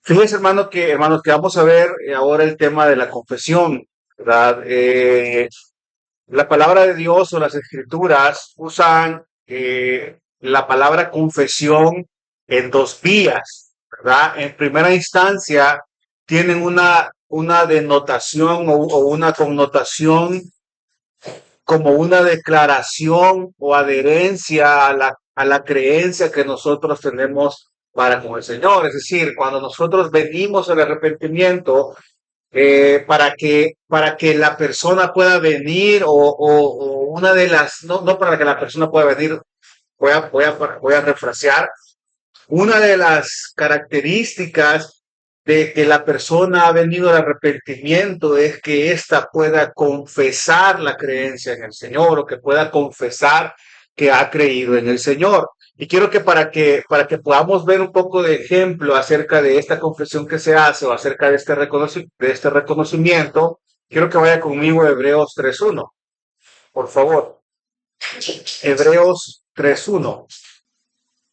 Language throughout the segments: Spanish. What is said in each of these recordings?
Fíjense, hermanos, que vamos a ver ahora el tema de la confesión, ¿verdad? La palabra de Dios o las escrituras usan la palabra confesión en dos vías, ¿verdad? En primera instancia, tienen una denotación o una connotación como una declaración o adherencia a la creencia que nosotros tenemos para con el Señor. Es decir, cuando nosotros venimos al arrepentimiento, para que la persona pueda venir o una de las, no para que la persona pueda venir, voy a refrasear, una de las características de que la persona ha venido al arrepentimiento es que ésta pueda confesar la creencia en el Señor o que pueda confesar que ha creído en el Señor. Y quiero que para que podamos ver un poco de ejemplo acerca de esta confesión que se hace o acerca de de este reconocimiento, quiero que vaya conmigo a Hebreos 3.1, por favor. Hebreos 3.1.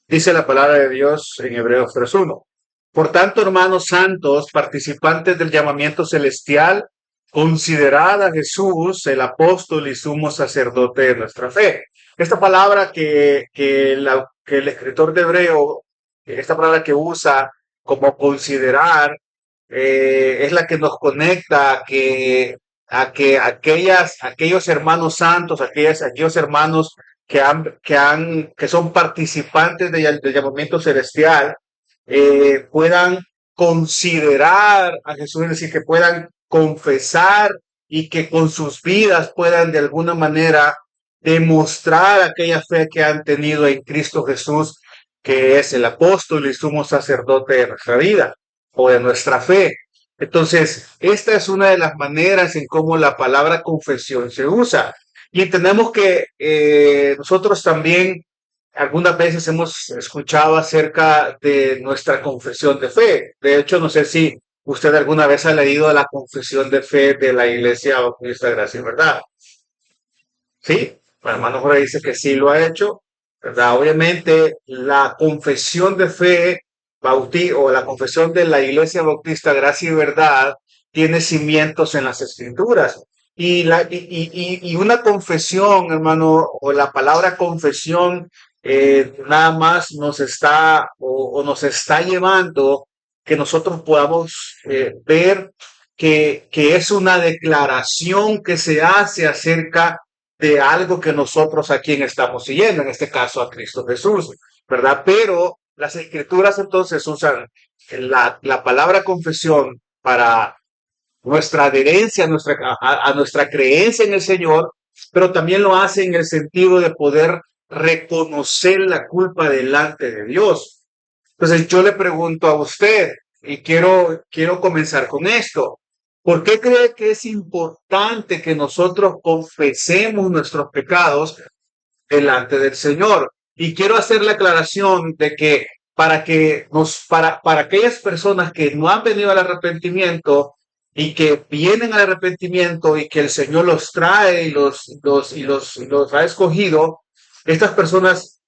Dice la palabra de Dios en Hebreos 3.1. Por tanto, hermanos santos, participantes del llamamiento celestial, considerad a Jesús el apóstol y sumo sacerdote de nuestra fe. Esta palabra que el escritor de Hebreo, esta palabra que usa como considerar, es la que nos conecta aquellos hermanos santos, aquellos hermanos que son participantes del llamamiento celestial, puedan considerar a Jesús, es decir, que puedan confesar y que con sus vidas puedan de alguna manera demostrar aquella fe que han tenido en Cristo Jesús, que es el apóstol y sumo sacerdote de nuestra vida o de nuestra fe. Entonces, esta es una de las maneras en cómo la palabra confesión se usa. Y entendemos que nosotros también algunas veces hemos escuchado acerca de nuestra confesión de fe. De hecho, no sé si usted alguna vez ha leído la confesión de fe de la Iglesia Bautista Gracia y Verdad. Sí, bueno, hermano Jorge dice que sí lo ha hecho, ¿verdad? Obviamente, la confesión de fe o la confesión de la Iglesia Bautista Gracia y Verdad tiene cimientos en las Escrituras. Y una confesión, hermano, o la palabra confesión, nada más nos está o nos está llevando que nosotros podamos ver que es una declaración que se hace acerca de algo que nosotros a quien estamos siguiendo, en este caso a Cristo Jesús, ¿verdad? Pero las escrituras entonces usan la palabra confesión para nuestra adherencia, a nuestra creencia en el Señor, pero también lo hace en el sentido de poder reconocer la culpa delante de Dios. Entonces yo le pregunto a usted, y quiero comenzar con esto. ¿Por qué cree que es importante que nosotros confesemos nuestros pecados delante del Señor? Y quiero hacer la aclaración de que para aquellas personas que no han venido al arrepentimiento y que vienen al arrepentimiento y que el Señor los trae y los ha escogido, estas personas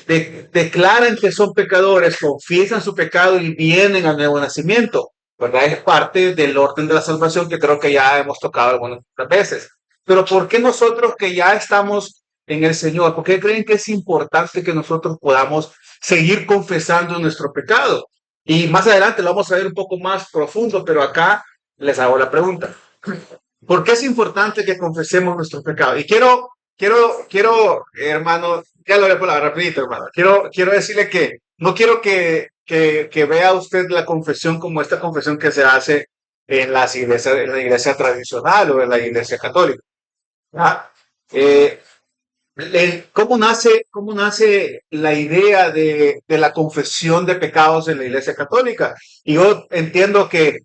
declaran que son pecadores, confiesan su pecado y vienen al nuevo nacimiento, ¿verdad? Es parte del orden de la salvación que creo que ya hemos tocado algunas veces. Pero ¿por qué nosotros que ya estamos en el Señor, por qué creen que es importante que nosotros podamos seguir confesando nuestro pecado? Y más adelante lo vamos a ver un poco más profundo, pero acá les hago la pregunta. ¿Por qué es importante que confesemos nuestros pecados? Y hermano, ya lo haré por la rapidito, hermano. Quiero decirle que no quiero que vea usted la confesión como esta confesión que se hace en la iglesia tradicional o en la iglesia católica. ¿Ah? Eh, cómo nace la idea de la confesión de pecados en la iglesia católica? Y yo entiendo que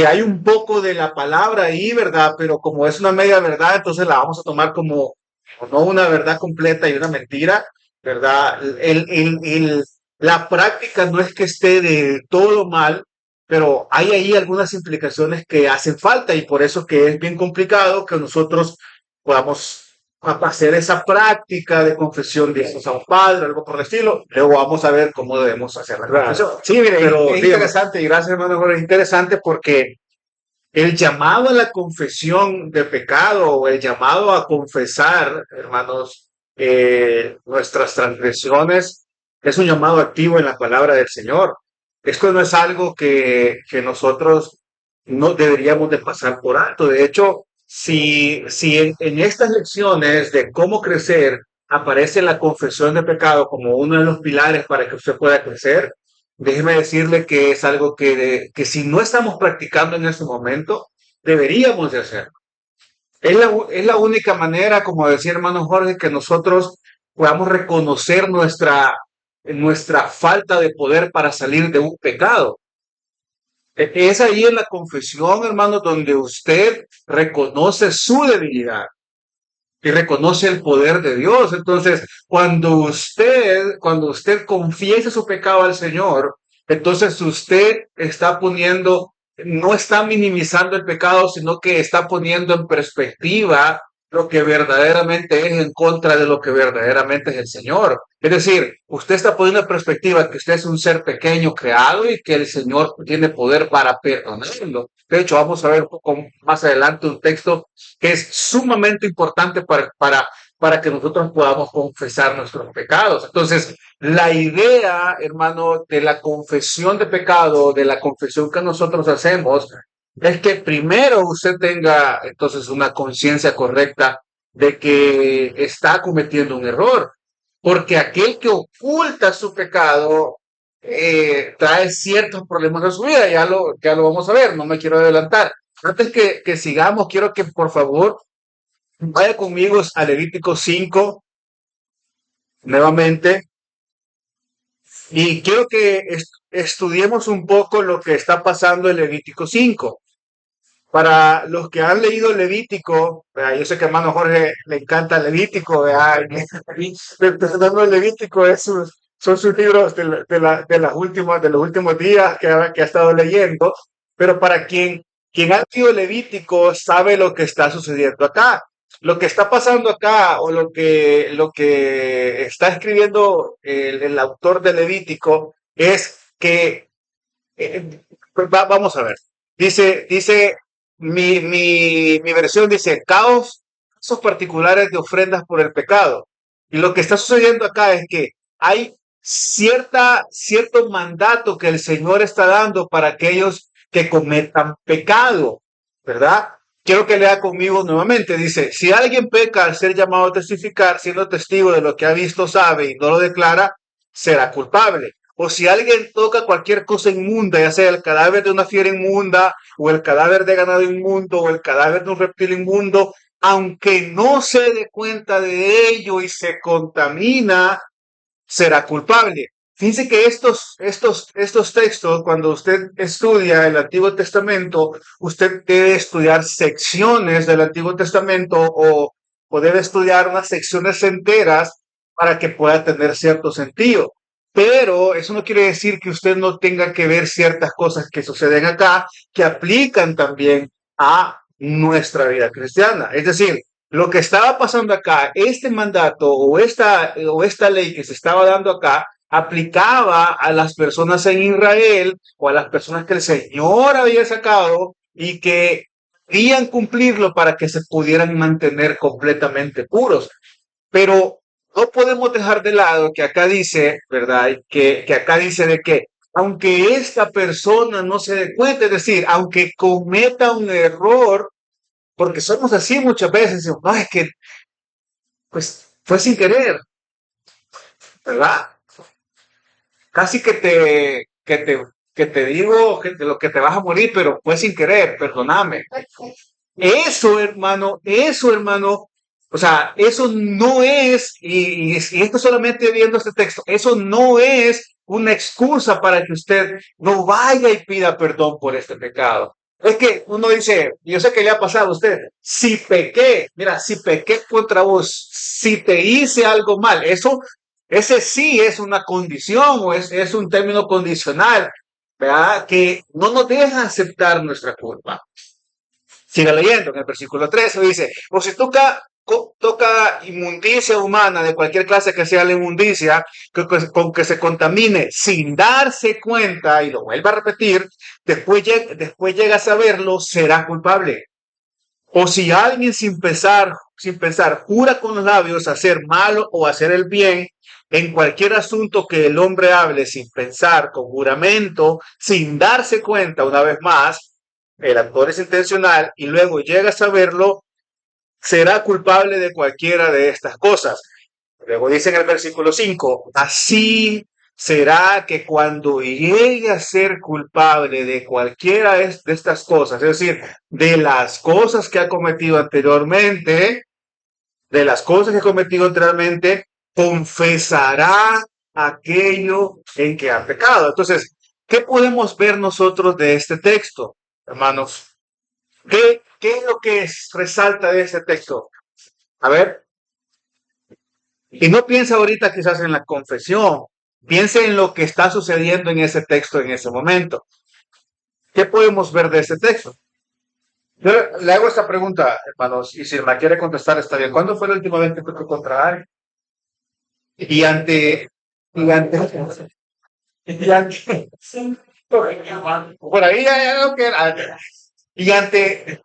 hay un poco de la palabra ahí, ¿verdad? Pero como es una media verdad, entonces la vamos a tomar como no una verdad completa y una mentira, ¿verdad? La práctica no es que esté de todo mal, pero hay ahí algunas implicaciones que hacen falta y por eso que es bien complicado que nosotros podamos hacer esa práctica de confesión de Jesús a un padre, algo por el estilo. Luego vamos a ver cómo debemos hacer la confesión. Sí, mire, pero es interesante, y gracias hermano, es interesante porque el llamado a la confesión de pecado o el llamado a confesar, hermanos, nuestras transgresiones es un llamado activo en la palabra del Señor. Esto no es algo que nosotros no deberíamos de pasar por alto. De hecho, si en estas lecciones de cómo crecer aparece la confesión de pecado como uno de los pilares para que usted pueda crecer, déjeme decirle que es algo que si no estamos practicando en este momento, deberíamos de hacerlo. Es la única manera, como decía hermano Jorge, que nosotros podamos reconocer nuestra falta de poder para salir de un pecado. Es ahí en la confesión, hermano, donde usted reconoce su debilidad y reconoce el poder de Dios. Entonces, cuando usted confiesa su pecado al Señor, entonces usted está poniendo, no está minimizando el pecado, sino que está poniendo en perspectiva lo que verdaderamente es en contra de lo que verdaderamente es el Señor. Es decir, usted está poniendo en perspectiva que usted es un ser pequeño creado y que el Señor tiene poder para perdonarlo. De hecho, vamos a ver un poco más adelante un texto que es sumamente importante para que nosotros podamos confesar nuestros pecados. Entonces, la idea, hermano, de la confesión de pecado, de la confesión que nosotros hacemos, es que primero usted tenga entonces una conciencia correcta de que está cometiendo un error, porque aquel que oculta su pecado trae ciertos problemas en su vida, ya lo vamos a ver, no me quiero adelantar. Antes que sigamos, quiero que por favor vaya conmigo a Levítico 5 nuevamente y quiero que estudiemos un poco lo que está pasando en Levítico 5. Para los que han leído Levítico, yo sé que a hermano Jorge le encanta Levítico, el Levítico son sus libros de los últimos días que ha estado leyendo, pero para quien ha leído Levítico sabe lo que está sucediendo acá. Lo que está pasando acá o lo que está escribiendo el autor de Levítico es que, pues vamos a ver, dice mi versión dice casos particulares de ofrendas por el pecado. Y lo que está sucediendo acá es que hay cierto mandato que el Señor está dando para aquellos que cometan pecado, ¿verdad? Quiero que lea conmigo nuevamente. Dice, si alguien peca al ser llamado a testificar, siendo testigo de lo que ha visto, sabe y no lo declara, será culpable. O si alguien toca cualquier cosa inmunda, ya sea el cadáver de una fiera inmunda, o el cadáver de ganado inmundo, o el cadáver de un reptil inmundo, aunque no se dé cuenta de ello y se contamina, será culpable. Fíjense que estos textos, cuando usted estudia el Antiguo Testamento, usted debe estudiar secciones del Antiguo Testamento o debe estudiar unas secciones enteras para que pueda tener cierto sentido. Pero eso no quiere decir que usted no tenga que ver ciertas cosas que suceden acá, que aplican también a nuestra vida cristiana. Es decir, lo que estaba pasando acá, este mandato o esta ley que se estaba dando acá, aplicaba a las personas en Israel o a las personas que el Señor había sacado y que querían cumplirlo para que se pudieran mantener completamente puros. Pero no podemos dejar de lado que acá dice, ¿verdad? Que acá dice de que aunque esta persona no se dé cuenta, es decir, aunque cometa un error, porque somos así muchas veces, decimos, no, es que pues fue sin querer, ¿verdad? Casi que te digo de lo que te vas a morir, pero fue sin querer, perdóname. Eso, hermano, o sea, eso no es, y esto solamente viendo este texto, eso no es una excusa para que usted no vaya y pida perdón por este pecado. Es que uno dice, yo sé que le ha pasado a usted, si pequé, mira, si pequé contra vos, si te hice algo mal, ese sí es una condición o es un término condicional, ¿verdad? Que no nos deja aceptar nuestra culpa. Siga leyendo en el versículo 13, dice, o si toca toca inmundicia humana de cualquier clase que sea la inmundicia, con que se contamine sin darse cuenta, y lo vuelva a repetir, después llega a saberlo, será culpable. O si alguien sin pensar, jura con los labios hacer malo o hacer el bien, en cualquier asunto que el hombre hable sin pensar, con juramento, sin darse cuenta, una vez más, el actor es intencional y luego llega a saberlo, será culpable de cualquiera de estas cosas. Luego dice en el versículo 5, así será que cuando llegue a ser culpable de cualquiera de estas cosas, es decir, de las cosas que ha cometido anteriormente, confesará aquello en que ha pecado. Entonces, ¿qué podemos ver nosotros de este texto, hermanos? ¿Qué es lo que resalta de este texto? A ver, y no piensa ahorita quizás en la confesión, piense en lo que está sucediendo en ese texto en ese momento. ¿Qué podemos ver de este texto? Yo le hago esta pregunta, hermanos, y si la quiere contestar está bien. ¿Cuándo fue la última vez que pecó contra alguien? Y ante, y ante, y ante, por ahí hay algo que, y ante,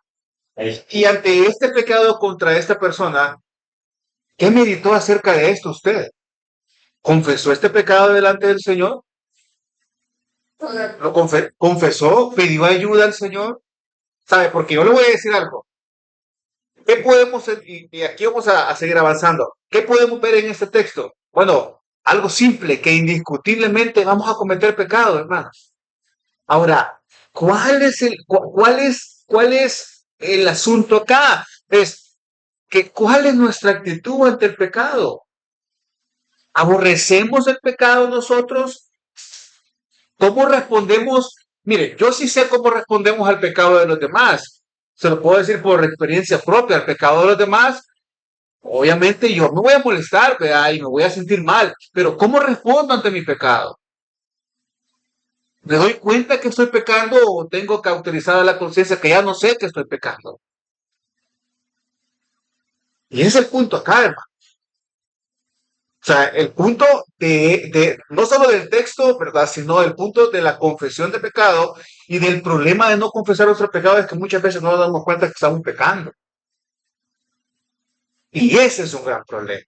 y ante este pecado contra esta persona, ¿qué meditó acerca de esto usted? ¿Confesó este pecado delante del Señor? ¿Lo confesó? ¿Pidió ayuda al Señor? ¿Sabe? Porque yo le voy a decir algo. ¿Qué podemos, y aquí vamos a seguir avanzando, qué podemos ver en este texto? Bueno, algo simple, que indiscutiblemente vamos a cometer pecado, hermanos. Ahora, cuál es el asunto acá? Es que ¿cuál es nuestra actitud ante el pecado? ¿Aborrecemos el pecado nosotros? ¿Cómo respondemos? Mire, yo sí sé cómo respondemos al pecado de los demás. Se lo puedo decir por experiencia propia. Al pecado de los demás, obviamente yo me voy a molestar, ¿verdad? Y me voy a sentir mal. Pero ¿cómo respondo ante mi pecado? ¿Me doy cuenta que estoy pecando o tengo cauterizada la conciencia que ya no sé que estoy pecando? Y ese es el punto acá, hermano. O sea, el punto no solo del texto, ¿verdad? Sino el punto de la confesión de pecado y del problema de no confesar nuestro pecado es que muchas veces no nos damos cuenta que estamos pecando. Y ese es un gran problema.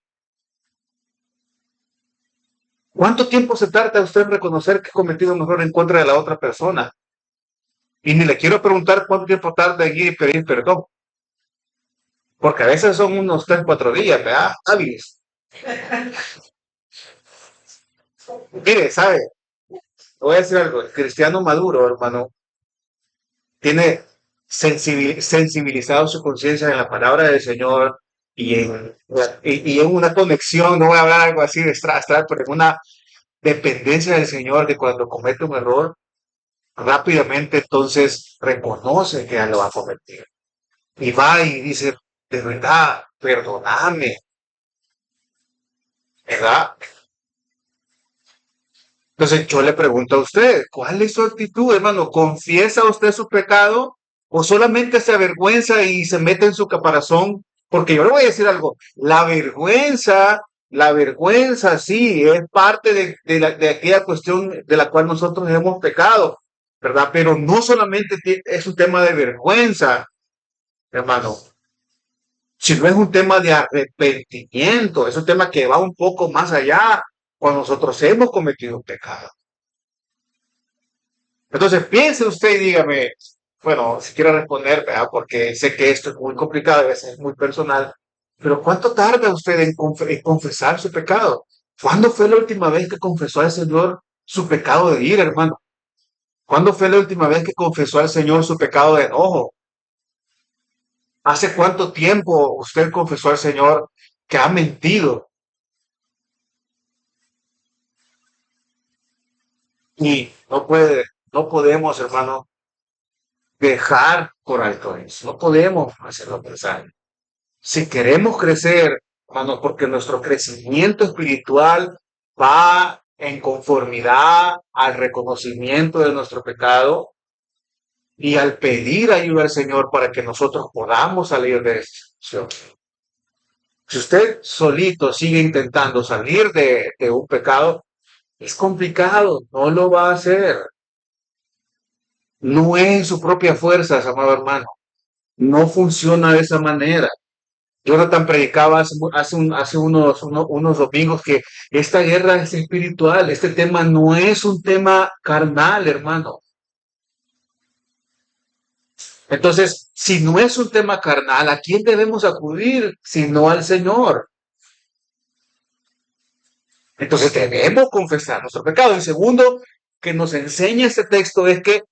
¿Cuánto tiempo se tarda usted en reconocer que ha cometido un error en contra de la otra persona? Y ni le quiero preguntar cuánto tiempo tarda en ir y pedir perdón. Porque a veces son unos 3, 4 días, ¿verdad? Hábiles. Mire, ¿sabe? Voy a decir algo. El cristiano maduro, hermano, tiene sensibilizado su conciencia en la palabra del Señor y en una conexión, no voy a hablar algo así de astral, pero en una dependencia del Señor de cuando comete un error, rápidamente entonces reconoce que ya lo ha cometido. Y va y dice, de verdad, perdóname, ¿verdad? Entonces yo le pregunto a usted, ¿cuál es su actitud, hermano? ¿Confiesa usted su pecado o solamente se avergüenza y se mete en su caparazón? Porque yo le voy a decir algo, la vergüenza sí, es parte de aquella cuestión de la cual nosotros hemos pecado, ¿verdad? Pero no solamente es un tema de vergüenza, hermano, sino es un tema de arrepentimiento, es un tema que va un poco más allá cuando nosotros hemos cometido un pecado. Entonces piense usted y dígame, bueno, si quiere responder, ¿verdad? Porque sé que esto es muy complicado, a veces es muy personal, pero ¿cuánto tarda usted en confesar su pecado? ¿Cuándo fue la última vez que confesó al Señor su pecado de ira, hermano? ¿Cuándo fue la última vez que confesó al Señor su pecado de enojo? ¿Hace cuánto tiempo usted confesó al Señor que ha mentido? Y no podemos, hermano, dejar por alto eso. No podemos hacerlo pensar. Si queremos crecer, hermano, porque nuestro crecimiento espiritual va en conformidad al reconocimiento de nuestro pecado y al pedir ayuda al Señor para que nosotros podamos salir de esta situación. Si usted solito sigue intentando salir de un pecado, es complicado, no lo va a hacer. No es en sus propias fuerzas, amado hermano. No funciona de esa manera. Jonathan predicaba hace unos domingos que esta guerra es espiritual, este tema no es un tema carnal, hermano. Entonces, si no es un tema carnal, ¿a quién debemos acudir si no al Señor? Entonces debemos confesar nuestro pecado. El segundo que nos enseña este texto es que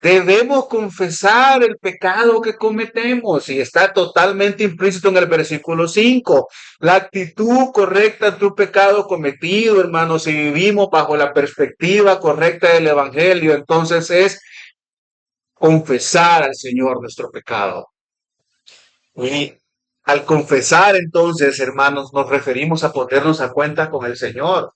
debemos confesar el pecado que cometemos y está totalmente implícito en el versículo 5. La actitud correcta ante un pecado cometido, hermanos, si vivimos bajo la perspectiva correcta del Evangelio, entonces es confesar al Señor nuestro pecado. Y al confesar entonces, hermanos, nos referimos a ponernos a cuenta con el Señor,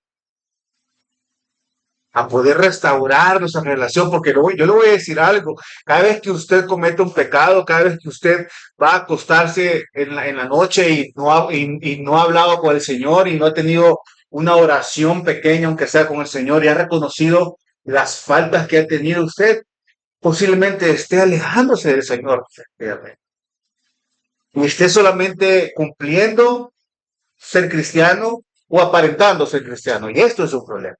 a poder restaurar nuestra relación, porque yo le voy a decir algo, cada vez que usted comete un pecado, cada vez que usted va a acostarse en la noche y no ha hablado con el Señor y no ha tenido una oración pequeña, aunque sea con el Señor, y ha reconocido las faltas que ha tenido usted, posiblemente esté alejándose del Señor y esté solamente cumpliendo ser cristiano o aparentando ser cristiano, y esto es un problema.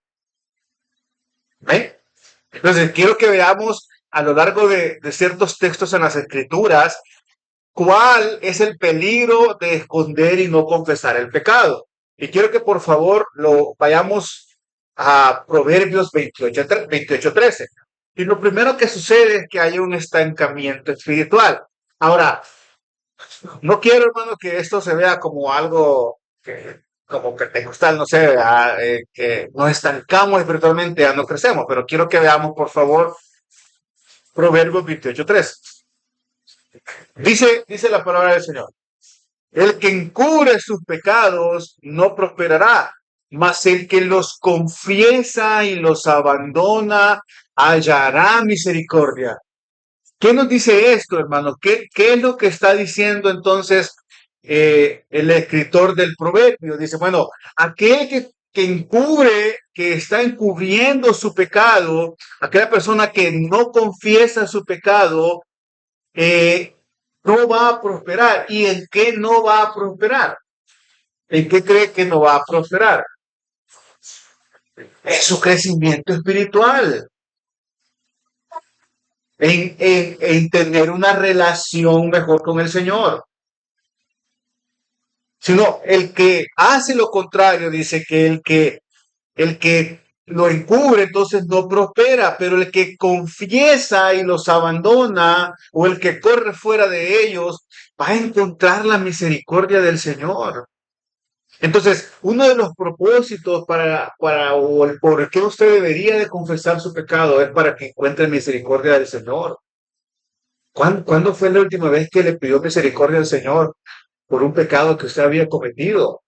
¿Ven? Entonces, quiero que veamos a lo largo de ciertos textos en las Escrituras cuál es el peligro de esconder y no confesar el pecado. Y quiero que por favor lo vayamos a Proverbios 28:13. Y lo primero que sucede es que hay un estancamiento espiritual. Ahora, no quiero, hermano, que esto se vea como algo que, como que te gusta, no sé, que nos estancamos espiritualmente, no crecemos, pero quiero que veamos, por favor, Proverbios 28:3. Dice la palabra del Señor. El que encubre sus pecados no prosperará, mas el que los confiesa y los abandona hallará misericordia. ¿Qué nos dice esto, hermano? ¿Qué es lo que está diciendo entonces el escritor del proverbio? Dice, bueno, aquel que encubre, que está encubriendo su pecado, aquella persona que no confiesa su pecado, eh, no va a prosperar. ¿Y en qué no va a prosperar? ¿En qué cree que no va a prosperar? En su crecimiento espiritual, en tener una relación mejor con el Señor. Sino el que hace lo contrario, dice que el que lo encubre, entonces no prospera, pero el que confiesa y los abandona, o el que corre fuera de ellos, va a encontrar la misericordia del Señor. Entonces, uno de los propósitos o el por qué usted debería de confesar su pecado es para que encuentre misericordia del Señor. ¿Cuándo fue la última vez que le pidió misericordia al Señor por un pecado que usted había cometido?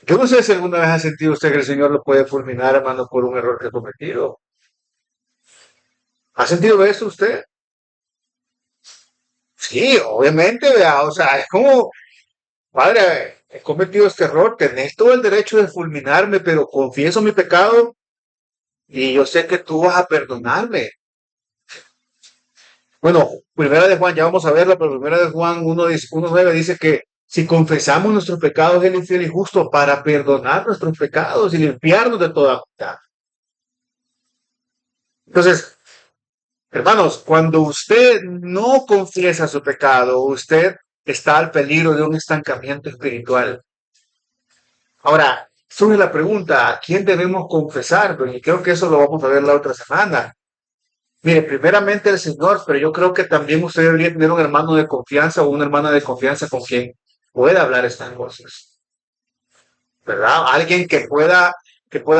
Yo no sé si alguna vez ha sentido usted que el Señor lo puede fulminar, hermano, por un error que ha cometido. ¿Ha sentido eso usted? Sí, obviamente, vea, o sea, es como, padre, he cometido este error, tenés todo el derecho de fulminarme, pero confieso mi pecado y yo sé que tú vas a perdonarme. Bueno, primera de Juan, ya vamos a verla, pero primera de Juan 1:9 dice que si confesamos nuestros pecados, Él es fiel y justo para perdonar nuestros pecados y limpiarnos de toda maldad. Entonces, hermanos, cuando usted no confiesa su pecado, usted está al peligro de un estancamiento espiritual. Ahora, surge la pregunta, ¿a quién debemos confesar? Y creo que eso lo vamos a ver la otra semana. Mire, primeramente el Señor, pero yo creo que también usted debería tener un hermano de confianza o una hermana de confianza con quien pueda hablar estas cosas, ¿verdad? Alguien que pueda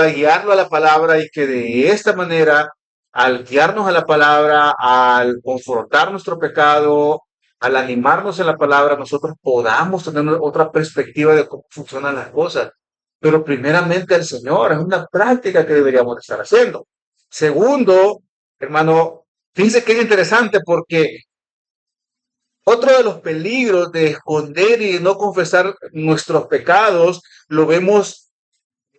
guiarlo a la palabra y que de esta manera, al guiarnos a la palabra, al confrontar nuestro pecado, al animarnos en la palabra, nosotros podamos tener otra perspectiva de cómo funcionan las cosas. Pero primeramente el Señor, es una práctica que deberíamos estar haciendo. Segundo, hermano, fíjense que es interesante porque Otro de los peligros de esconder y de no confesar nuestros pecados lo vemos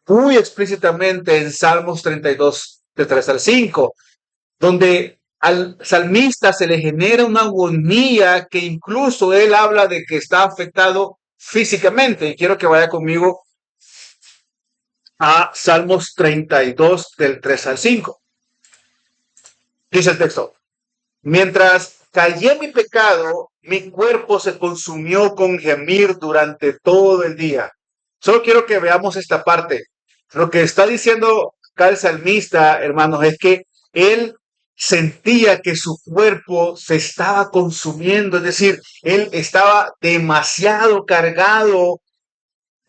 muy explícitamente en Salmos 32, de 3 al 5, donde al salmista se le genera una agonía que incluso él habla de que está afectado físicamente. Y quiero que vaya conmigo a Salmos 32 del 3 al 5. Dice el texto: mientras callé mi pecado, mi cuerpo se consumió con gemir durante todo el día. Solo quiero que veamos esta parte. Lo que está diciendo acá el salmista, hermanos, es que él sentía que su cuerpo se estaba consumiendo, es decir, él estaba demasiado cargado,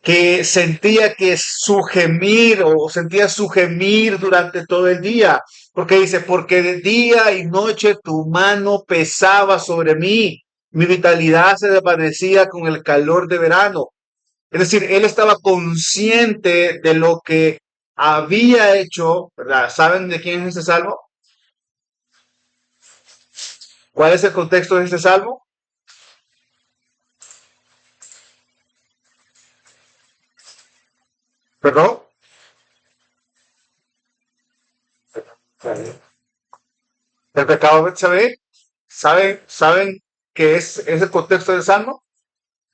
que sentía que su gemir o sentía su gemir durante todo el día, porque dice, porque de día y noche tu mano pesaba sobre mí, mi vitalidad se desvanecía con el calor de verano. Es decir, él estaba consciente de lo que había hecho, ¿verdad? ¿Saben de quién es este salmo? ¿Cuál es el contexto de este salmo? ¿Perdón? El pecado de Betsabé. ¿Saben qué es el contexto del salmo?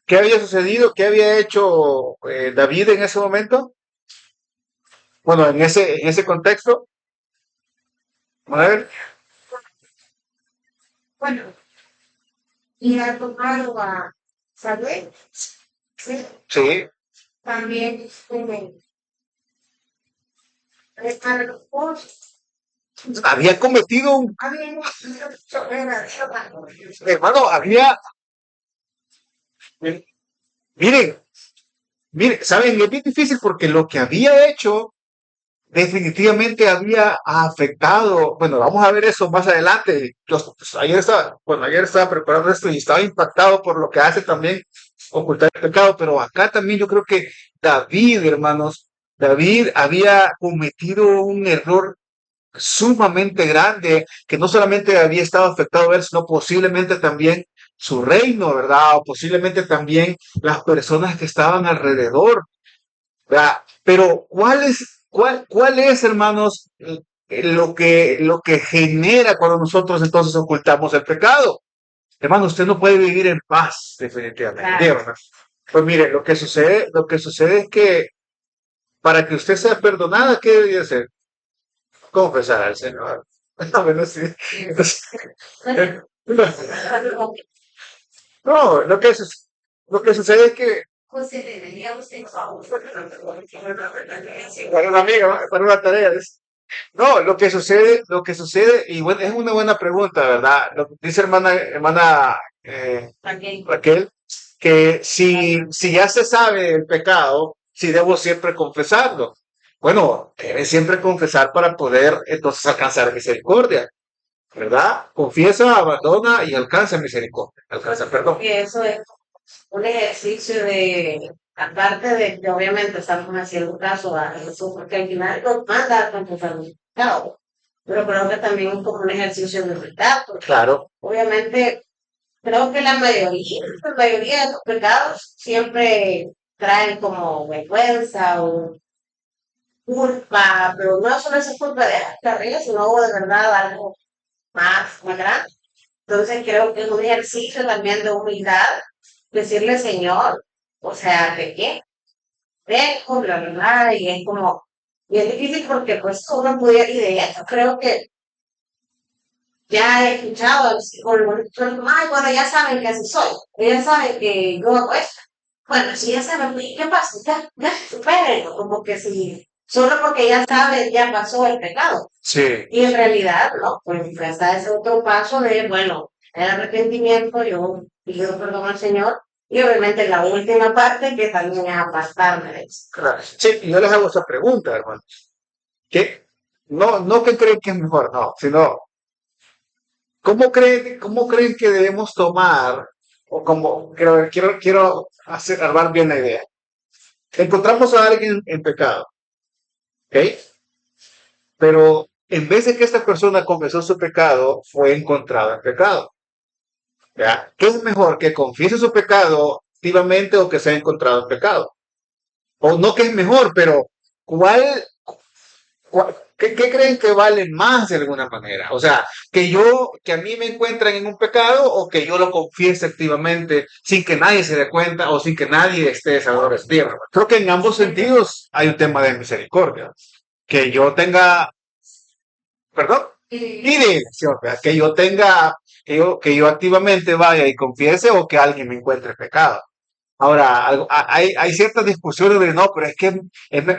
¿Qué había sucedido? ¿Qué había hecho David en ese momento? Bueno, en ese contexto. A ver, Bueno, y ha tomado a Samuel, sí, sí, también como para los esposos. había cometido un, Había hecho era hermano, miren, miren, saben, es bien difícil porque lo que había hecho definitivamente había afectado. Bueno, vamos a ver eso más adelante. Ayer estaba preparando esto y estaba impactado por lo que hace también ocultar el pecado, pero acá también yo creo que David, hermanos, David había cometido un error sumamente grande, que no solamente había estado afectado él, sino posiblemente también su reino, ¿verdad? O posiblemente también las personas que estaban alrededor, ¿verdad? Pero ¿cuál es, hermanos, lo que genera cuando nosotros entonces ocultamos el pecado? Hermano, usted no puede vivir en paz, definitivamente. claro. ¿Verdad? Pues mire, lo que sucede es que para que usted sea perdonada, ¿qué debería hacer? Confesar al Señor. Bueno, sí. No, lo que sucede es que José, debería usted para una amiga, ¿no? Para una tarea. No, lo que sucede, y bueno, es una buena pregunta, ¿verdad? Lo que dice hermana también. Raquel, que si ya se sabe el pecado, si debo siempre confesarlo. Bueno, debe siempre confesar para poder entonces alcanzar misericordia, ¿verdad? Confiesa, abandona y alcanza misericordia, alcanza perdón. Y eso es un ejercicio de, aparte de que obviamente estamos haciendo caso a Jesús, porque al final nos manda a confesar los pecados, pero creo que también es como un ejercicio de humildad, porque Claro, obviamente creo que la mayoría de los pecados siempre traen como vergüenza o culpa, pero no solo esa culpa de hasta arriba, sino de verdad algo más grande. Entonces creo que es un ejercicio también de humildad, decirle Señor, o sea, ¿de qué? Dejo, bla, bla, bla, y es como, y es difícil porque pues uno pudiera, y de hecho creo que ya he escuchado a los psicólogos, ay, bueno, ya saben que así soy, ya saben que yo hago esto. Bueno, si ya saben, pues, ¿qué pasa? Ya, supérenlo, como que si, solo porque ya saben, ya pasó el pecado. sí, Y en realidad, no, pues está ese otro paso de, bueno, el arrepentimiento, yo pido perdón al Señor, y obviamente la última parte que también es apartarme de eso. claro. Sí, y yo les hago esa pregunta, hermano. ¿Qué? No, no que creen que es mejor, no, sino ¿cómo creen que debemos tomar, o como, quiero armar bien la idea? Encontramos a alguien en pecado, ¿ok? Pero en vez de que esta persona confesó su pecado, fue encontrada en pecado. ¿Ya? ¿Qué es mejor? ¿Que confiese su pecado activamente o que sea encontrado en pecado? O no que es mejor, pero ¿cuál, qué creen que vale más de alguna manera? O sea, que a mí me encuentren en un pecado o que yo lo confiese activamente sin que nadie se dé cuenta o sin que nadie esté desahogado. Creo que en ambos sentidos hay un tema de misericordia. Que yo tenga, perdón, y de elección, ¿verdad? Que yo tenga, que yo activamente vaya y confiese o que alguien me encuentre pecado. Ahora, hay ciertas discusiones de no, pero es que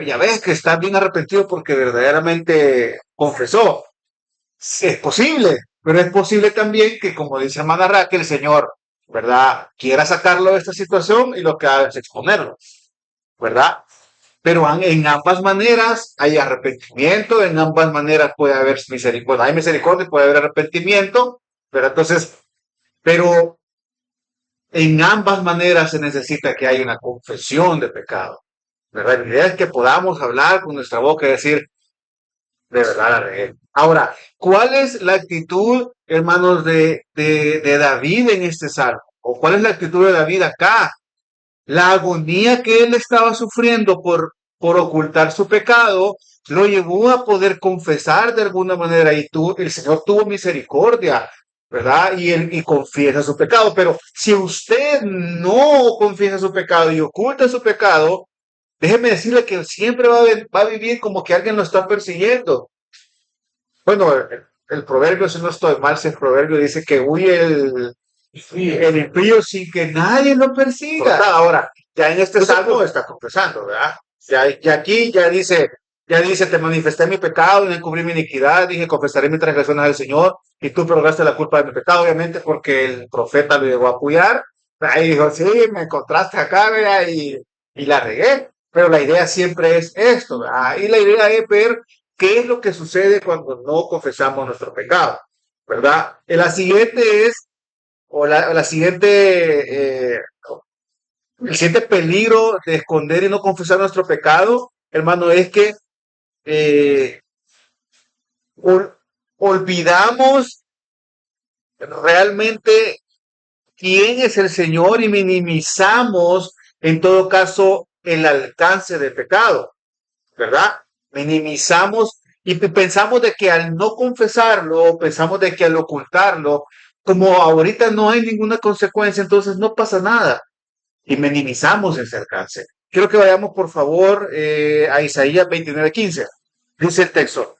ya ves que está bien arrepentido porque verdaderamente confesó. Sí, es posible, pero es posible también que, como dice hermana Raquel, el Señor, ¿verdad? Quiera sacarlo de esta situación y lo que haga es exponerlo, ¿verdad? Pero en ambas maneras hay arrepentimiento, en ambas maneras puede haber misericordia. Hay misericordia y puede haber arrepentimiento, pero entonces, pero en ambas maneras se necesita que haya una confesión de pecado. ¿Verdad? La idea es que podamos hablar con nuestra boca y decir, de verdad la regué. Ahora, ¿cuál es la actitud, hermanos, de David en este salmo? ¿O cuál es la actitud de David acá? La agonía que él estaba sufriendo por ocultar su pecado lo llevó a poder confesar de alguna manera y el Señor tuvo misericordia, ¿verdad? Y confiesa su pecado. Pero si usted no confiesa su pecado y oculta su pecado, déjeme decirle que siempre va a vivir como que alguien lo está persiguiendo. Bueno, el proverbio, si no estoy mal, si el proverbio dice que huye el impío sin que nadie lo persiga. Ahora, ya en este salmo está confesando, ¿verdad? Ya aquí ya dice, te manifesté mi pecado y no encubrí mi iniquidad, dije, confesaré mis transgresiones al Señor y tú perdonaste la culpa de mi pecado, obviamente, porque el profeta lo llegó a apoyar. Ahí dijo, sí, me encontraste acá, ¿verdad? Y la regué. Pero la idea siempre es esto, ¿verdad? Y la idea es ver qué es lo que sucede cuando no confesamos nuestro pecado, ¿verdad? La siguiente es la siguiente, el siguiente peligro de esconder y no confesar nuestro pecado, hermano, es que eh, olvidamos realmente quién es el Señor y minimizamos, en todo caso, el alcance del pecado, ¿verdad? Minimizamos y pensamos de que al no confesarlo, pensamos de que al ocultarlo, como ahorita no hay ninguna consecuencia, entonces no pasa nada. Y minimizamos ese alcance. Quiero que vayamos, por favor, a Isaías 29:15. Dice el texto,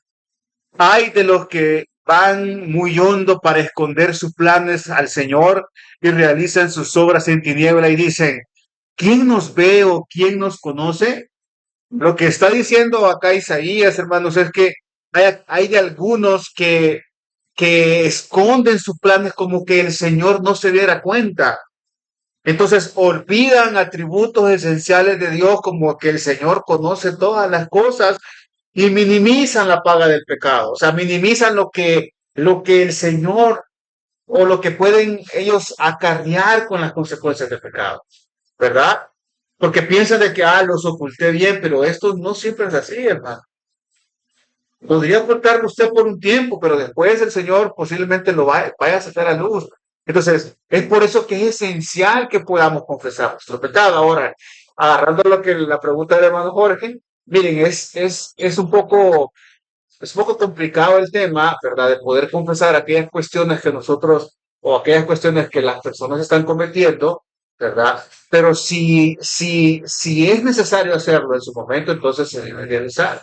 hay de los que van muy hondo para esconder sus planes al Señor y realizan sus obras en tiniebla y dicen, ¿quién nos ve o quién nos conoce? Lo que está diciendo acá Isaías, hermanos, es que hay de algunos que esconden sus planes como que el Señor no se diera cuenta. Entonces olvidan atributos esenciales de Dios como que el Señor conoce todas las cosas y minimizan la paga del pecado. O sea, minimizan lo que el Señor o lo que pueden ellos acarrear con las consecuencias del pecado, ¿verdad? Porque piensan de que, los oculté bien, pero esto no siempre es así, hermano. Podría ocultarlo usted por un tiempo, pero después el Señor posiblemente lo vaya a sacar a luz. Entonces, es por eso que es esencial que podamos confesar nuestro pecado. Ahora, agarrando lo que la pregunta del hermano Jorge, miren, es un poco complicado el tema, ¿verdad? De poder confesar aquellas cuestiones que nosotros o aquellas cuestiones que las personas están cometiendo, ¿verdad? Pero si es necesario hacerlo en su momento, entonces se debe realizar.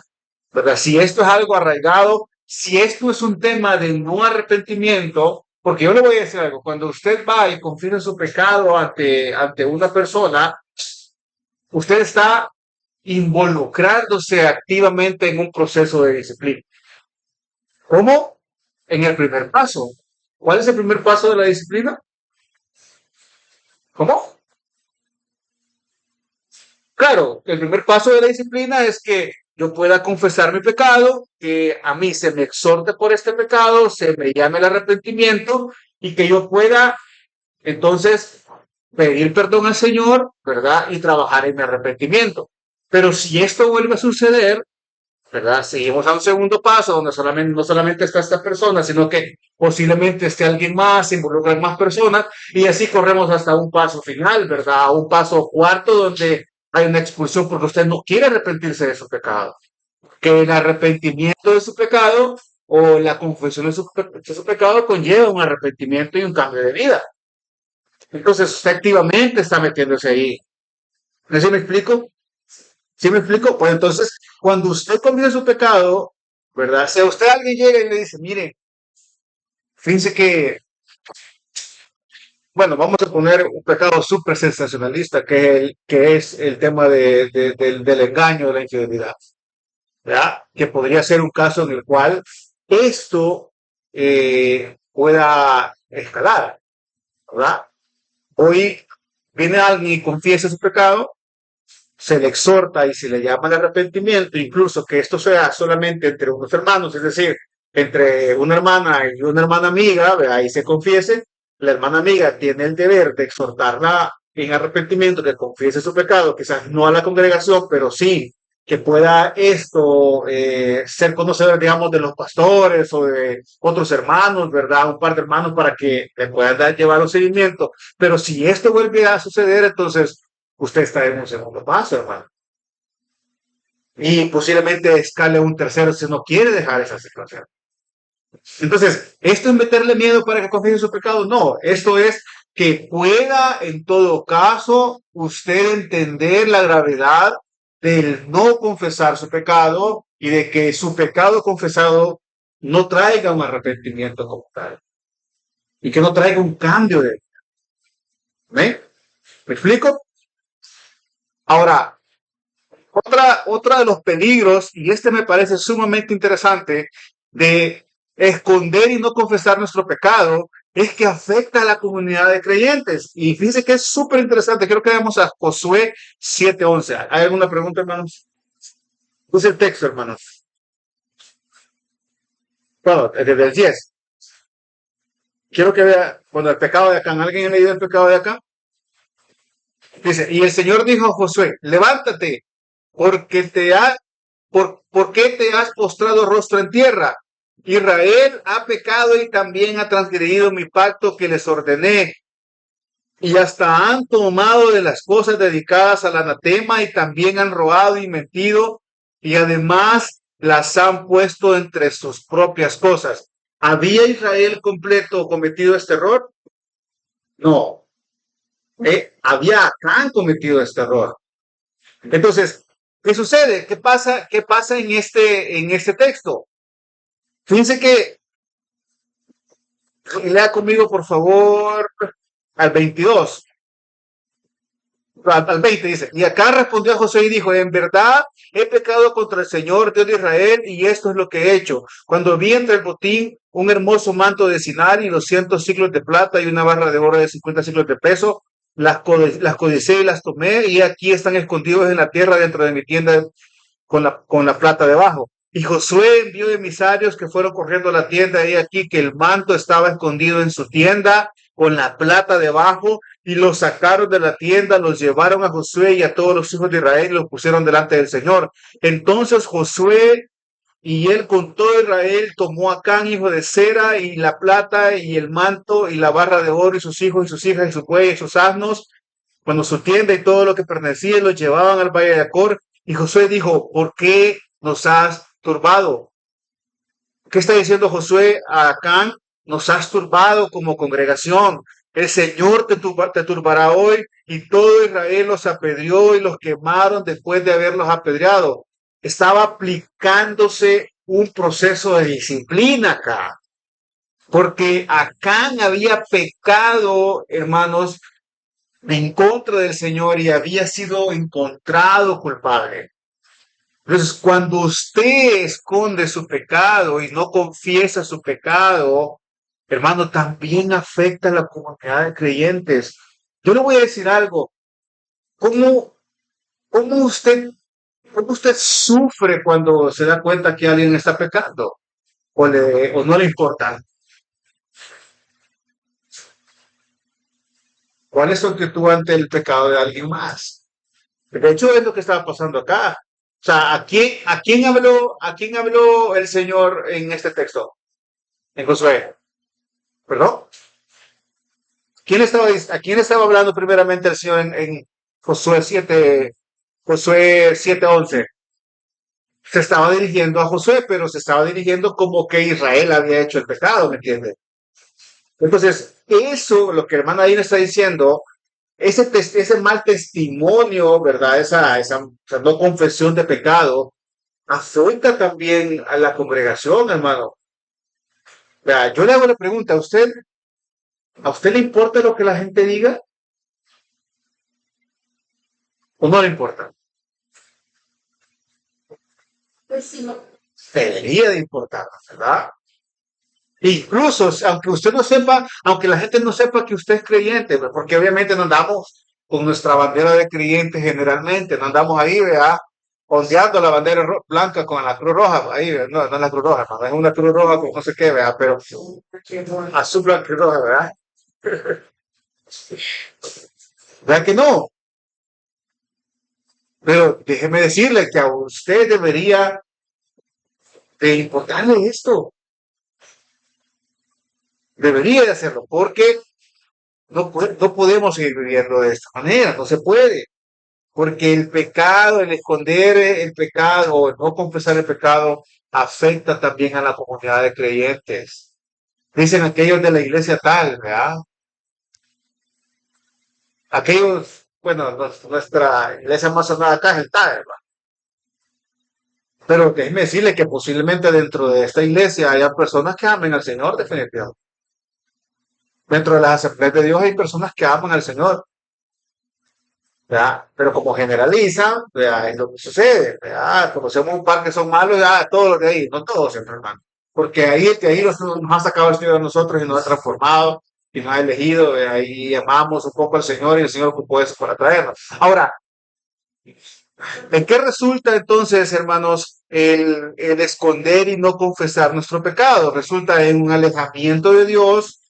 ¿Verdad? Si esto es algo arraigado, si esto es un tema de no arrepentimiento, porque yo le voy a decir algo, cuando usted va y confiesa su pecado ante una persona, usted está involucrándose activamente en un proceso de disciplina. ¿Cómo? En el primer paso. ¿Cuál es el primer paso de la disciplina? ¿Cómo? Claro, el primer paso de la disciplina es que yo pueda confesar mi pecado, que a mí se me exhorte por este pecado, se me llame el arrepentimiento y que yo pueda entonces pedir perdón al Señor, ¿verdad? Y trabajar en mi arrepentimiento. Pero si esto vuelve a suceder, ¿verdad? Seguimos a un segundo paso donde no solamente está esta persona, sino que posiblemente esté alguien más, se involucran más personas y así corremos hasta un paso final, ¿verdad? A un paso cuarto donde hay una expulsión porque usted no quiere arrepentirse de su pecado. Que el arrepentimiento de su pecado o la confesión de su pecado conlleva un arrepentimiento y un cambio de vida. Entonces usted activamente está metiéndose ahí. ¿No sé si me explico? ¿Sí me explico? Pues entonces, cuando usted conviene su pecado, ¿verdad? Si a usted alguien llega y le dice, mire, fíjense que, bueno, vamos a poner un pecado súper sensacionalista, que es el tema del engaño, de la infidelidad, ¿verdad? Que podría ser un caso en el cual esto pueda escalar, ¿verdad? Hoy viene alguien y confiesa su pecado, se le exhorta y se le llama al arrepentimiento, incluso que esto sea solamente entre unos hermanos, es decir, entre una hermana y una hermana amiga, ahí se confiese, la hermana amiga tiene el deber de exhortarla en arrepentimiento, que confiese su pecado, quizás no a la congregación, pero sí que pueda esto ser conocedor, digamos, de los pastores o de otros hermanos, ¿verdad? Un par de hermanos para que le puedan llevar un seguimiento. Pero si esto vuelve a suceder, entonces usted está en un segundo paso, hermano. Y posiblemente escale un tercero si no quiere dejar esa situación. Entonces, ¿esto es meterle miedo para que confiese su pecado? No, esto es que pueda en todo caso usted entender la gravedad del no confesar su pecado y de que su pecado confesado no traiga un arrepentimiento como tal y que no traiga un cambio de... ¿Me explico? Ahora, otra de los peligros, y este me parece sumamente interesante, de esconder y no confesar nuestro pecado, es que afecta a la comunidad de creyentes. Y fíjense que es súper interesante. Quiero que veamos a Josué 7:11. ¿Hay alguna pregunta, hermanos? Use el texto, hermanos. Bueno, desde el 10. Quiero que vea, cuando el pecado de Acán, ¿alguien ha leído el pecado de Acán? Dice, y el Señor dijo a Josué, levántate, porque ¿por qué te has postrado rostro en tierra? Israel ha pecado y también ha transgredido mi pacto que les ordené. Y hasta han tomado de las cosas dedicadas al anatema y también han robado y mentido y además las han puesto entre sus propias cosas. ¿Había Israel completo cometido este error? No. Había Acán cometido este error. Entonces, ¿qué sucede? ¿Qué pasa? ¿Qué pasa en este texto? Fíjense que, lea conmigo por favor al 22, al 20 dice, y acá respondió a José y dijo, en verdad he pecado contra el Señor Dios de Israel y esto es lo que he hecho. Cuando vi entre el botín un hermoso manto de Sinar y 200 ciclos de plata y una barra de oro de 50 ciclos de peso, las codicé y las tomé y aquí están escondidos en la tierra dentro de mi tienda con la plata debajo. Y Josué envió emisarios que fueron corriendo a la tienda y aquí que el manto estaba escondido en su tienda con la plata debajo y los sacaron de la tienda, los llevaron a Josué y a todos los hijos de Israel y los pusieron delante del Señor. Entonces Josué y él con todo Israel tomó a Acán, hijo de Zera, y la plata y el manto y la barra de oro y sus hijos y sus hijas y sus bueyes y sus asnos, cuando su tienda y todo lo que pertenecía los llevaban al valle de Acor. Y Josué dijo, ¿por qué nos has turbado? ¿Qué está diciendo Josué a Acán? Nos has turbado como congregación. El Señor te turbará hoy y todo Israel los apedreó y los quemaron después de haberlos apedreado. Estaba aplicándose un proceso de disciplina acá, porque Acán había pecado, hermanos, en contra del Señor y había sido encontrado culpable. Entonces, cuando usted esconde su pecado y no confiesa su pecado, hermano, también afecta a la comunidad de creyentes. Yo le voy a decir algo. ¿Cómo, cómo usted, cómo usted sufre cuando se da cuenta que alguien está pecando? O no le importa. ¿Cuál es su actitud ante el pecado de alguien más? De hecho, es lo que estaba pasando acá. O sea, a quién habló el Señor en este texto? En Josué. ¿Perdón? ¿A quién estaba hablando primeramente el Señor en Josué 7, Josué 7:11? Se estaba dirigiendo a Josué, pero se estaba dirigiendo como que Israel había hecho el pecado, ¿me entiendes? Entonces, eso, lo que el hermano ahí le está diciendo, ese mal testimonio, ¿verdad? Esa no confesión de pecado, afecta también a la congregación, hermano. Vea, yo le hago la pregunta, a usted le importa lo que la gente diga o no le importa? Pues sí, no. Debería de importar, ¿verdad? Incluso, aunque usted no sepa, aunque la gente no sepa que usted es creyente, pues, porque obviamente no andamos con nuestra bandera de creyente generalmente, no andamos ahí, ¿verdad? Ondeando la bandera blanca con la cruz roja, ahí, no, no es la cruz roja, no, es una cruz roja con no sé qué, ¿verdad? Pero azul, blanca y roja, ¿verdad? ¿Verdad que no? Pero déjeme decirle que a usted debería de importarle esto, debería de hacerlo, porque no podemos seguir viviendo de esta manera, no se puede. Porque el pecado, el esconder el pecado, o el no confesar el pecado, afecta también a la comunidad de creyentes. Dicen aquellos de la iglesia tal, ¿verdad? Aquellos, bueno, nuestra iglesia más sonada acá es el tal, ¿verdad? Pero déjeme decirle que posiblemente dentro de esta iglesia haya personas que amen al Señor, definitivamente. Dentro de las asambleas de Dios hay personas que aman al Señor, ¿verdad? Pero como generaliza, ¿verdad? Es lo que sucede, ¿verdad? Conocemos un par que son malos, ya todos los de ahí, no todos siempre, hermano. Porque ahí, de ahí nos ha sacado el Señor a nosotros y nos ha transformado y nos ha elegido, ¿verdad? Y amamos un poco al Señor y el Señor ocupó eso para traernos. Ahora, ¿en qué resulta entonces, hermanos, el esconder y no confesar nuestro pecado? Resulta en un alejamiento de Dios,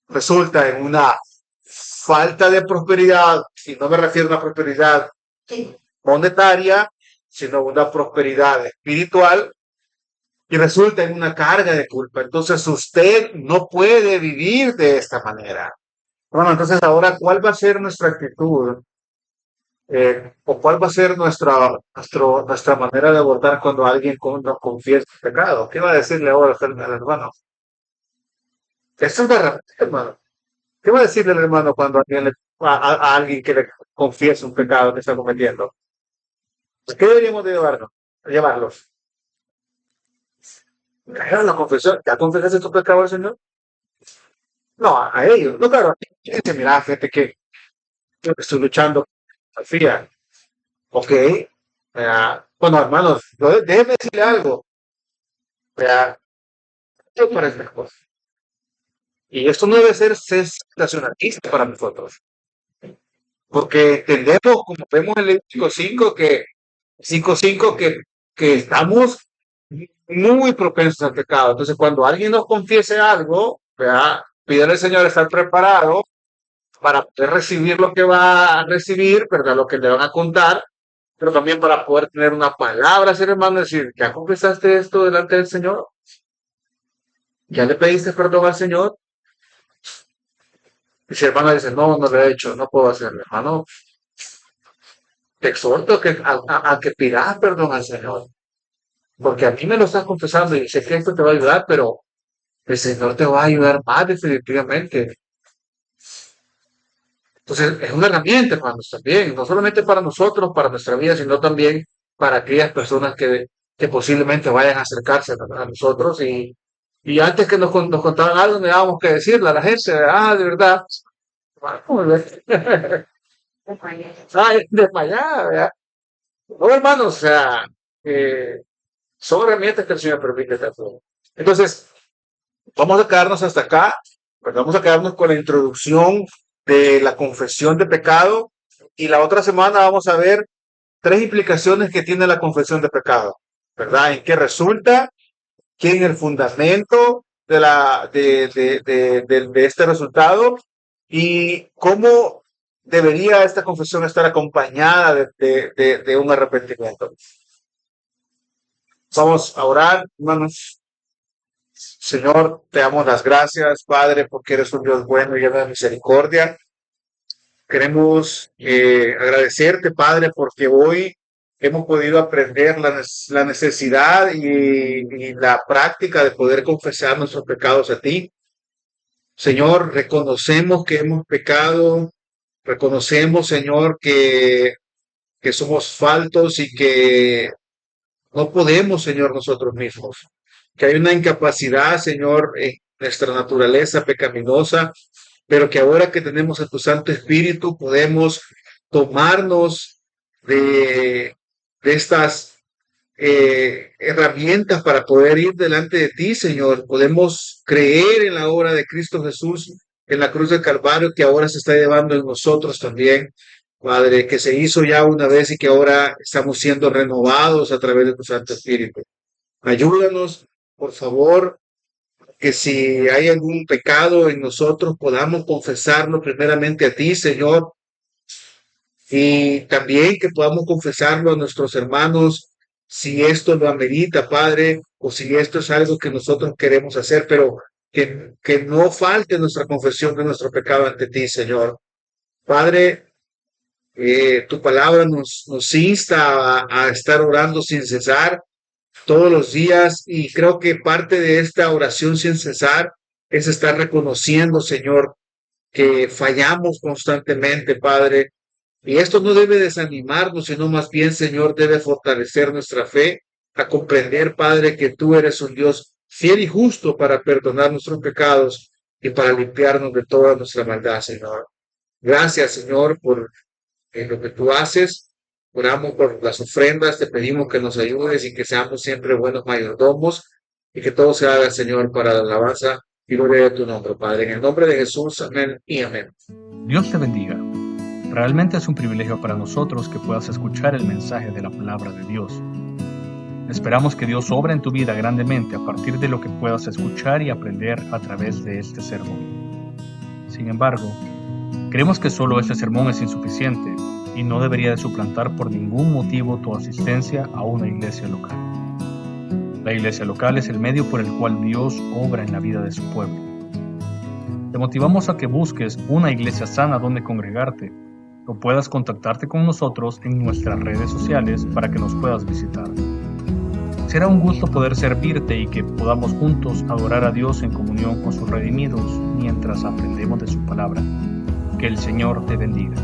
resulta en una falta de prosperidad, y no me refiero a una prosperidad Sí. monetaria, sino una prosperidad espiritual, y resulta en una carga de culpa. Entonces usted no puede vivir de esta manera. Bueno, entonces ahora, ¿cuál va a ser nuestra actitud? ¿O cuál va a ser nuestra manera de abordar cuando alguien nos confiesa el pecado? ¿Qué va a decirle ahora al hermano? Eso es de repente, hermano. ¿Qué va a decirle el hermano cuando a alguien que le confiesa un pecado que está cometiendo? ¿Qué deberíamos de llevarlos? Claro, la confesión. ¿Ya confesaste tu pecado al Señor? No, a ellos. No, claro. Dice, mira, fíjate que yo estoy luchando con FIA. Ok. Bueno, hermanos, déjeme decirle algo. Vea, yo para estas cosas. Y esto no debe ser sensacionalista para nosotros. Porque entendemos, como vemos en Levítico 5, que 5:5, que estamos muy propensos al pecado. Entonces, cuando alguien nos confiese algo, ¿verdad? Pídele al Señor estar preparado para poder recibir lo que va a recibir, ¿verdad? Lo que le van a contar, pero también para poder tener una palabra, ser hermano, decir, ¿ya confesaste esto delante del Señor? ¿Ya le pediste perdón al Señor? Y si el hermano dice, no, no lo he hecho, no puedo hacerlo, hermano, te exhorto a que pidas perdón al Señor, porque a mí me lo estás confesando y sé que esto te va a ayudar, pero el Señor te va a ayudar más definitivamente. Entonces, es una herramienta, hermanos, también, no solamente para nosotros, para nuestra vida, sino también para aquellas personas que posiblemente vayan a acercarse a nosotros y antes que nos contaran algo, teníamos que decirle a la gente, de verdad, vamos, desmayada, ¿verdad? No, hermanos, o sea, eh, son herramientas que el Señor permite también. Entonces, vamos a quedarnos hasta acá, pues vamos a quedarnos con la introducción de la confesión de pecado y la otra semana vamos a ver tres implicaciones que tiene la confesión de pecado, ¿verdad? ¿En qué resulta? ¿Quién es el fundamento de este resultado? Y cómo debería esta confesión estar acompañada de un arrepentimiento. Vamos a orar, hermanos. Señor, te damos las gracias, Padre, porque eres un Dios bueno y lleno de misericordia. Queremos agradecerte, Padre, porque hoy hemos podido aprender la necesidad y la práctica de poder confesar nuestros pecados a ti. Señor, reconocemos que hemos pecado, reconocemos, Señor, que somos faltos y que no podemos, Señor, nosotros mismos. Que hay una incapacidad, Señor, en nuestra naturaleza pecaminosa, pero que ahora que tenemos a tu Santo Espíritu podemos tomarnos de estas herramientas para poder ir delante de ti, Señor. Podemos creer en la obra de Cristo Jesús en la cruz del Calvario que ahora se está llevando en nosotros también. Padre, que se hizo ya una vez y que ahora estamos siendo renovados a través de tu Santo Espíritu. Ayúdanos, por favor, que si hay algún pecado en nosotros, podamos confesarlo primeramente a ti, Señor, y también que podamos confesarlo a nuestros hermanos, si esto lo amerita, Padre, o si esto es algo que nosotros queremos hacer, pero que no falte nuestra confesión de nuestro pecado ante ti, Señor. Padre, tu palabra nos insta a estar orando sin cesar todos los días y creo que parte de esta oración sin cesar es estar reconociendo, Señor, que fallamos constantemente, Padre. Y esto no debe desanimarnos, sino más bien, Señor, debe fortalecer nuestra fe a comprender, Padre, que tú eres un Dios fiel y justo para perdonar nuestros pecados y para limpiarnos de toda nuestra maldad, Señor. Gracias, Señor, por lo que tú haces. Oramos por las ofrendas, te pedimos que nos ayudes y que seamos siempre buenos mayordomos y que todo se haga, Señor, para la alabanza y gloria de tu nombre, Padre. En el nombre de Jesús, amén y amén. Dios te bendiga. Realmente es un privilegio para nosotros que puedas escuchar el mensaje de la palabra de Dios. Esperamos que Dios obra en tu vida grandemente a partir de lo que puedas escuchar y aprender a través de este sermón. Sin embargo, creemos que solo este sermón es insuficiente y no debería de suplantar por ningún motivo tu asistencia a una iglesia local. La iglesia local es el medio por el cual Dios obra en la vida de su pueblo. Te motivamos a que busques una iglesia sana donde congregarte o puedas contactarte con nosotros en nuestras redes sociales para que nos puedas visitar. Será un gusto poder servirte y que podamos juntos adorar a Dios en comunión con sus redimidos mientras aprendemos de su palabra. Que el Señor te bendiga.